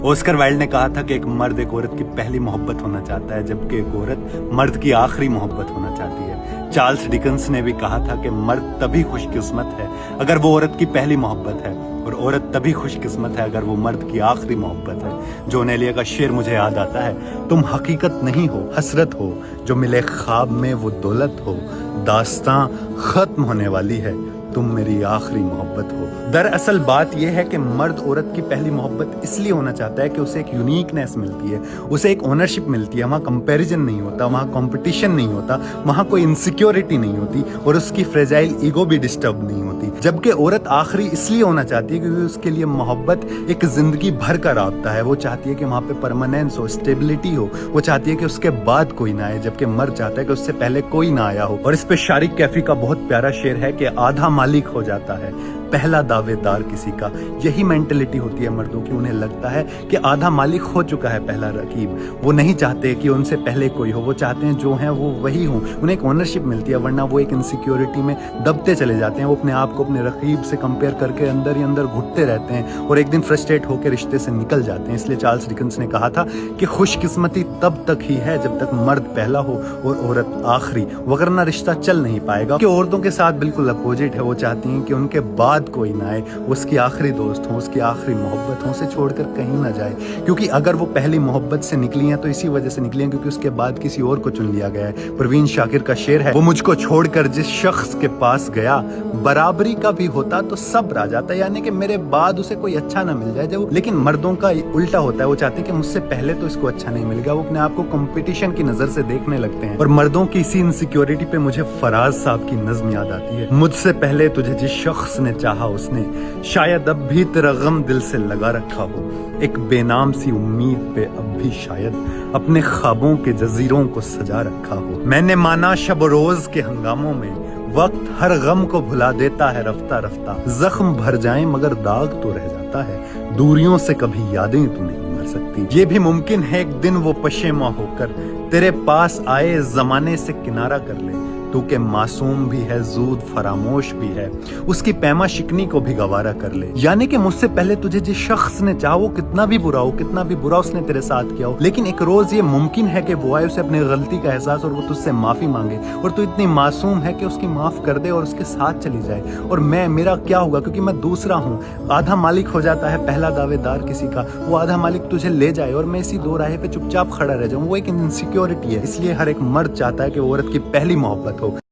Oscar Wilde ने कहा था कि एक मर्द एक औरत की पहली मोहब्बत होना चाहता है, जबकि एक औरत मर्द की आखिरी मोहब्बत होना चाहती है। चार्ल्स डिकेंस ने भी कहा था कि मर्द तभी खुशकिस्मत है अगर वो औरत की पहली मोहब्बत है, और औरत तभी खुशकिस्मत है अगर वो मर्द की आखिरी मोहब्बत है। जॉन एलिया का शेर मुझे याद आता है, तुम हकीकत नहीं हो, हसरत हो, जो मिले ख्वाब में वो दौलत हो, दास्तां खत्म होने वाली है, तुम मेरी आखिरी मोहब्बत हो। दरअसल बात यह है कि मर्द औरत की पहली मोहब्बत इसलिए होना चाहता है कि उसे एक यूनिकनेस मिलती है, उसे एक ओनरशिप मिलती है, वहाँ कंपैरिजन नहीं होता, वहाँ कंपटीशन नहीं होता, वहाँ कोई इनसिक्योरिटी नहीं होती, और उसकी फ्रेजाइल ईगो भी डिस्टर्ब नहीं होती। जबकि औरत आखिरी इसलिए होना चाहती है क्योंकि उसके लिए मोहब्बत एक जिंदगी भर का राब्ता है। वो चाहती है कि वहाँ पे परमानेंस हो, स्टेबिलिटी हो, वो चाहती है कि उसके बाद कोई ना आए, जबकि मर्द चाहता है कि उससे पहले कोई ना आया हो। और इस पे शारिक कैफी का बहुत प्यारा शेर है कि आधा मालिक हो जाता है पहला दावेदार किसी का। यही मेंटलिटी होती है मर्दों की, उन्हें लगता है कि आधा मालिक हो चुका है पहला रकीब। वो नहीं चाहते कि उनसे पहले कोई हो, वो चाहते हैं जो हैं वो वही हों, उन्हें एक ओनरशिप मिलती है, वरना वो एक इनसिक्योरिटी में दबते चले जाते हैं। वो अपने आप को अपने रकीब से कंपेयर करके अंदर ही अंदर घुटते रहते हैं और एक दिन फ्रस्ट्रेट होकर रिश्ते से निकल जाते हैं। इसलिए चार्ल्स डिकेंस ने कहा था कि खुशकिस्मती तब तक ही है जब तक मर्द पहला हो और औरत आखिरी, वरना रिश्ता चल नहीं पाएगा। कि औरतों के साथ बिल्कुल अपोजिट है, वो चाहती हैं कि उनके बाद कोई ना आए, उसकी आखिरी दोस्त हो, उसकी आखिरी मोहब्बत हो, उसे छोड़कर कहीं ना जाए। क्योंकि अगर वो पहली मोहब्बत से निकली हैं तो इसी वजह से निकली हैं क्योंकि उसके बाद किसी और को चुन लिया गया है। परवीन शाकिर का शेर है, वो मुझको छोड़कर जिस शख्स के पास गया, बराबरी का भी होता तो सब आ जाता, यानी कि मेरे बाद उसे कोई अच्छा ना मिल जाए। जब लेकिन मर्दों का उल्टा होता है, वो चाहते हैं कि मुझसे पहले तो इसको अच्छा नहीं मिल गया, वो अपने आप को कंपटीशन की नजर से देखने लगते हैं। और मर्दों की इसी इनसिक्योरिटी पे मुझे फराज साहब की नज्म याद आती है, मुझसे पहले तुझे जिस शख्स ने चाहा उसने शायद अब भी तेरा गम दिल से लगा रखा हो, एक बेनाम सी उम्मीद पे अब भी शायद अपने ख्वाबों के जजीरों को सजा रखा हो। मैंने माना शब रोज के हंगामों में वक्त हर गम को भुला देता है, रफ्ता रफ्ता जख्म भर जाए मगर दाग तो रह जाता है, दूरियों से कभी यादें तो नहीं मर सकती। ये भी मुमकिन है एक दिन वो पशेमा होकर तेरे पास आए, जमाने से किनारा कर ले, तू के मासूम भी है, जूद फरामोश भी है, उसकी पैमा शिकनी को भी गवारा कर ले। यानी कि मुझसे पहले तुझे जिस शख्स ने चाहा, वो कितना भी बुरा हो, कितना भी बुरा उसने तेरे साथ किया हो, लेकिन एक रोज ये मुमकिन है कि वो आए, उसे अपनी गलती का एहसास और वो तुझसे माफी मांगे, और तू इतनी मासूम है कि उसकी माफ कर दे और उसके साथ चली जाए। और मेरा क्या होगा क्योंकि मैं दूसरा हूँ। आधा मालिक हो जाता है पहला दावेदार किसी का, वो आधा मालिक तुझे ले जाए और मैं इसी दो राह पे चुपचाप खड़ा रह जाऊँ, वो एक इनसिक्योरिटी है। इसलिए हर एक मर्द चाहता है कि वो औरत की पहली मोहब्बत हो।